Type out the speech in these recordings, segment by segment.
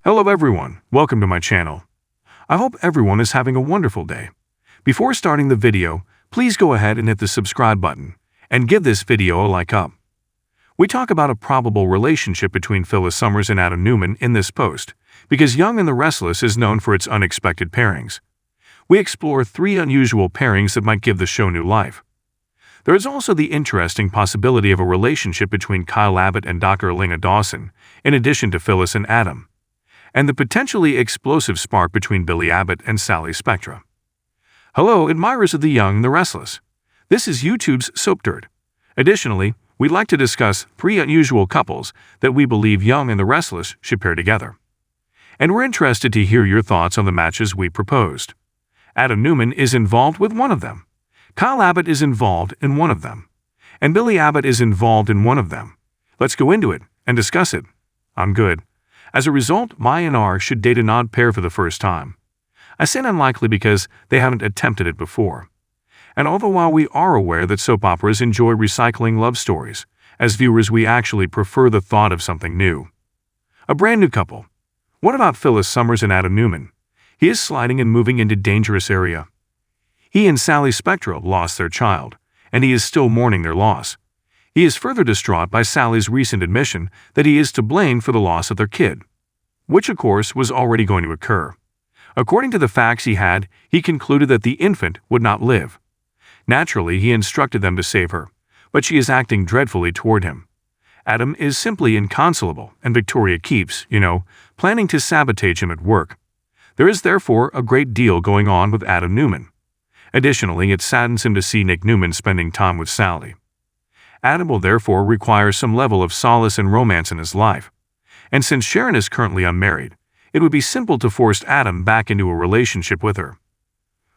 Hello everyone, welcome to my channel. I hope everyone is having a wonderful day. Before starting the video, please go ahead and hit the subscribe button and give this video a like up. We talk about a probable relationship between Phyllis Summers and Adam Newman in this post, because Young and the Restless is known for its unexpected pairings. We explore 3 unusual pairings that might give the show new life. There is also the interesting possibility of a relationship between Kyle Abbott and Dr. Elena Dawson, in addition to Phyllis and Adam, and the potentially explosive spark between Billy Abbott and Sally Spectra. Hello, admirers of the Young and the Restless. This is YouTube's Soap Dirt. Additionally, we'd like to discuss 3 unusual couples that we believe Young and the Restless should pair together. And we're interested to hear your thoughts on the matches we proposed. Adam Newman is involved with one of them. Kyle Abbott is involved in one of them. And Billy Abbott is involved in one of them. Let's go into it and discuss it. I'm good. As a result, my and R should date an odd pair for the first time. I say unlikely because they haven't attempted it before. And although while we are aware that soap operas enjoy recycling love stories, as viewers we actually prefer the thought of something new. A brand new couple. What about Phyllis Summers and Adam Newman? He is sliding and moving into dangerous area. He and Sally Spectra lost their child, and he is still mourning their loss. He is further distraught by Sally's recent admission that he is to blame for the loss of their kid, which of course was already going to occur. According to the facts he concluded that the infant would not live. Naturally, he instructed them to save her, but she is acting dreadfully toward him. Adam is simply inconsolable, and Victoria keeps, planning to sabotage him at work. There is therefore a great deal going on with Adam Newman. Additionally, it saddens him to see Nick Newman spending time with Sally. Adam will therefore require some level of solace and romance in his life. And since Sharon is currently unmarried, it would be simple to force Adam back into a relationship with her.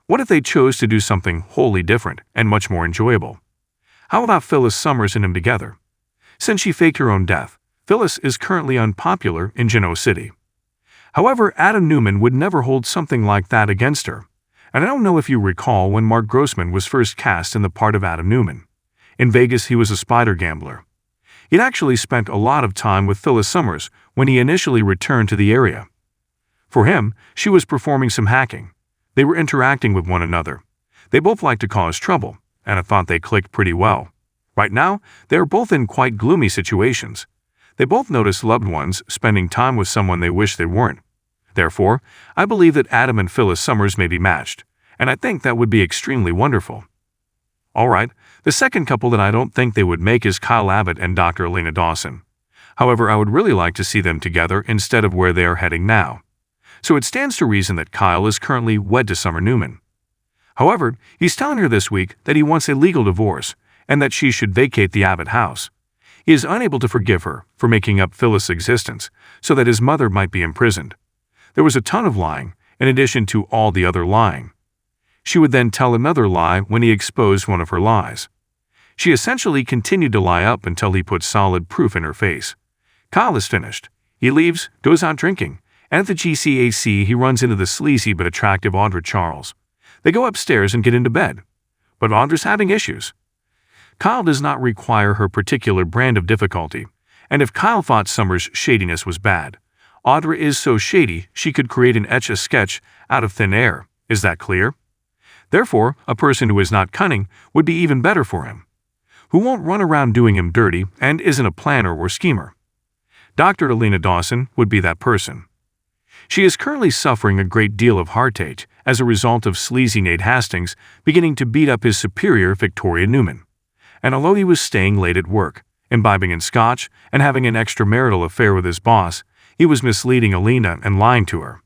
What if they chose to do something wholly different and much more enjoyable? How about Phyllis Summers and him together? Since she faked her own death, Phyllis is currently unpopular in Genoa City. However, Adam Newman would never hold something like that against her. And I don't know if you recall when Mark Grossman was first cast in the part of Adam Newman. In Vegas, he was a spider gambler. He'd actually spent a lot of time with Phyllis Summers when he initially returned to the area. For him, she was performing some hacking. They were interacting with one another. They both liked to cause trouble, and I thought they clicked pretty well. Right now, they are both in quite gloomy situations. They both notice loved ones spending time with someone they wish they weren't. Therefore, I believe that Adam and Phyllis Summers may be matched, and I think that would be extremely wonderful. Alright, the second couple that I don't think they would make is Kyle Abbott and Dr. Elena Dawson. However, I would really like to see them together instead of where they are heading now. So it stands to reason that Kyle is currently wed to Summer Newman. However, he's telling her this week that he wants a legal divorce and that she should vacate the Abbott house. He is unable to forgive her for making up Phyllis' existence so that his mother might be imprisoned. There was a ton of lying, in addition to all the other lying. She would then tell another lie when he exposed one of her lies. She essentially continued to lie up until he put solid proof in her face. Kyle is finished. He leaves, goes out drinking, and at the GCAC he runs into the sleazy but attractive Audra Charles. They go upstairs and get into bed. But Audra's having issues. Kyle does not require her particular brand of difficulty, and if Kyle thought Summers' shadiness was bad, Audra is so shady she could create an etch-a-sketch out of thin air. Is that clear? Therefore, a person who is not cunning would be even better for him, who won't run around doing him dirty and isn't a planner or schemer. Dr. Elena Dawson would be that person. She is currently suffering a great deal of heartache as a result of sleazy Nate Hastings beginning to beat up his superior Victoria Newman. And although he was staying late at work, imbibing in scotch, and having an extramarital affair with his boss, he was misleading Elena and lying to her.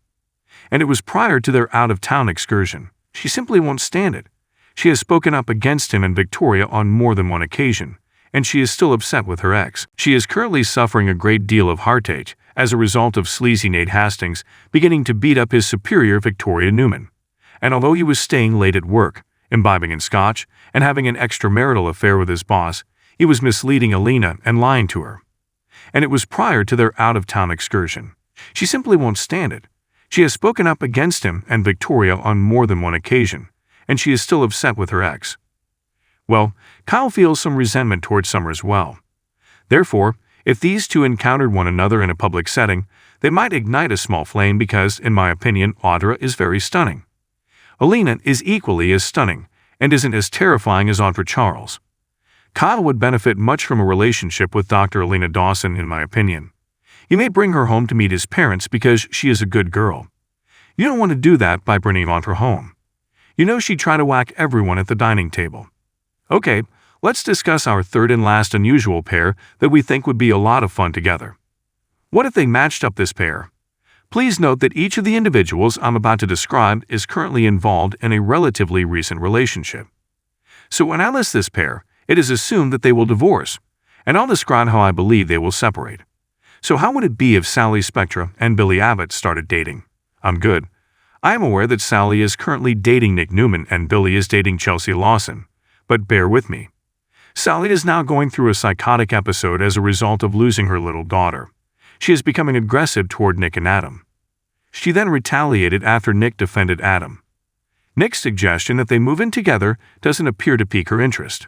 And it was prior to their out-of-town excursion. She simply won't stand it. She has spoken up against him and Victoria on more than one occasion, and she is still upset with her ex. She is currently suffering a great deal of heartache as a result of sleazy Nate Hastings beginning to beat up his superior Victoria Newman. And although he was staying late at work, imbibing in scotch, and having an extramarital affair with his boss, he was misleading Elena and lying to her. And it was prior to their out-of-town excursion. She simply won't stand it. She has spoken up against him and Victoria on more than one occasion, and she is still upset with her ex. Well, Kyle feels some resentment towards Summer as well. Therefore, If these two encountered one another in a public setting, they might ignite a small flame because, in my opinion, Audra is very stunning. Alina is equally as stunning, and isn't as terrifying as Audra Charles. Kyle would benefit much from a relationship with Dr. Alina Dawson, in my opinion. You may bring her home to meet his parents because she is a good girl. You don't want to do that by bringing Audra home. You know she'd try to whack everyone at the dining table. Okay, let's discuss our third and last unusual pair that we think would be a lot of fun together. What if they matched up this pair? Please note that each of the individuals I'm about to describe is currently involved in a relatively recent relationship. So when I list this pair, it is assumed that they will divorce, and I'll describe how I believe they will separate. So how would it be if Sally Spectra and Billy Abbott started dating? I'm good. I am aware that Sally is currently dating Nick Newman and Billy is dating Chelsea Lawson, but bear with me. Sally is now going through a psychotic episode as a result of losing her little daughter. She is becoming aggressive toward Nick and Adam. She then retaliated after Nick defended Adam. Nick's suggestion that they move in together doesn't appear to pique her interest.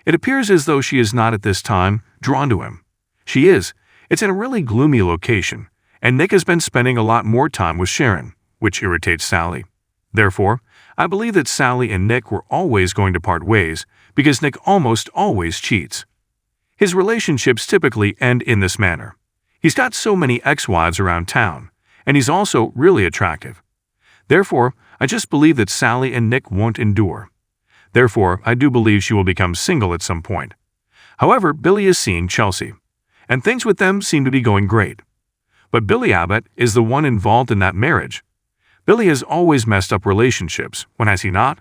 It appears as though she is not at this time drawn to him. She is. It's in a really gloomy location, and Nick has been spending a lot more time with Sharon, which irritates Sally. Therefore, I believe that Sally and Nick were always going to part ways because Nick almost always cheats. His relationships typically end in this manner. He's got so many ex-wives around town, and he's also really attractive. Therefore, I just believe that Sally and Nick won't endure. Therefore, I do believe she will become single at some point. However, Billy is seeing Chelsea, and things with them seem to be going great. But Billy Abbott is the one involved in that marriage. Billy has always messed up relationships, when has he not?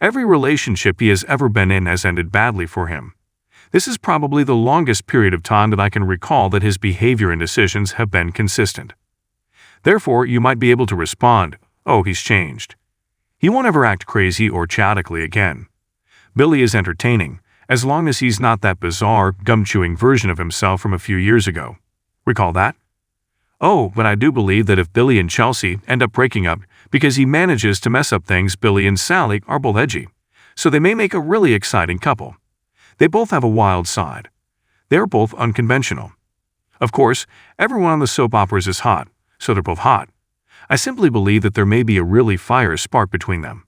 Every relationship he has ever been in has ended badly for him. This is probably the longest period of time that I can recall that his behavior and decisions have been consistent. Therefore, you might be able to respond, "Oh, he's changed. He won't ever act crazy or chaotically again." Billy is entertaining, as long as he's not that bizarre, gum-chewing version of himself from a few years ago. Recall that? Oh, but I do believe that if Billy and Chelsea end up breaking up because he manages to mess up things, Billy and Sally are both edgy, so they may make a really exciting couple. They both have a wild side. They're both unconventional. Of course, everyone on the soap operas is hot, so they're both hot. I simply believe that there may be a really fire spark between them.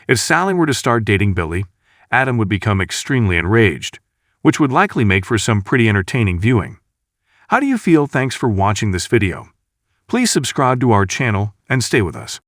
If Sally were to start dating Billy, Adam would become extremely enraged, which would likely make for some pretty entertaining viewing. How do you feel? Thanks for watching this video. Please subscribe to our channel and stay with us.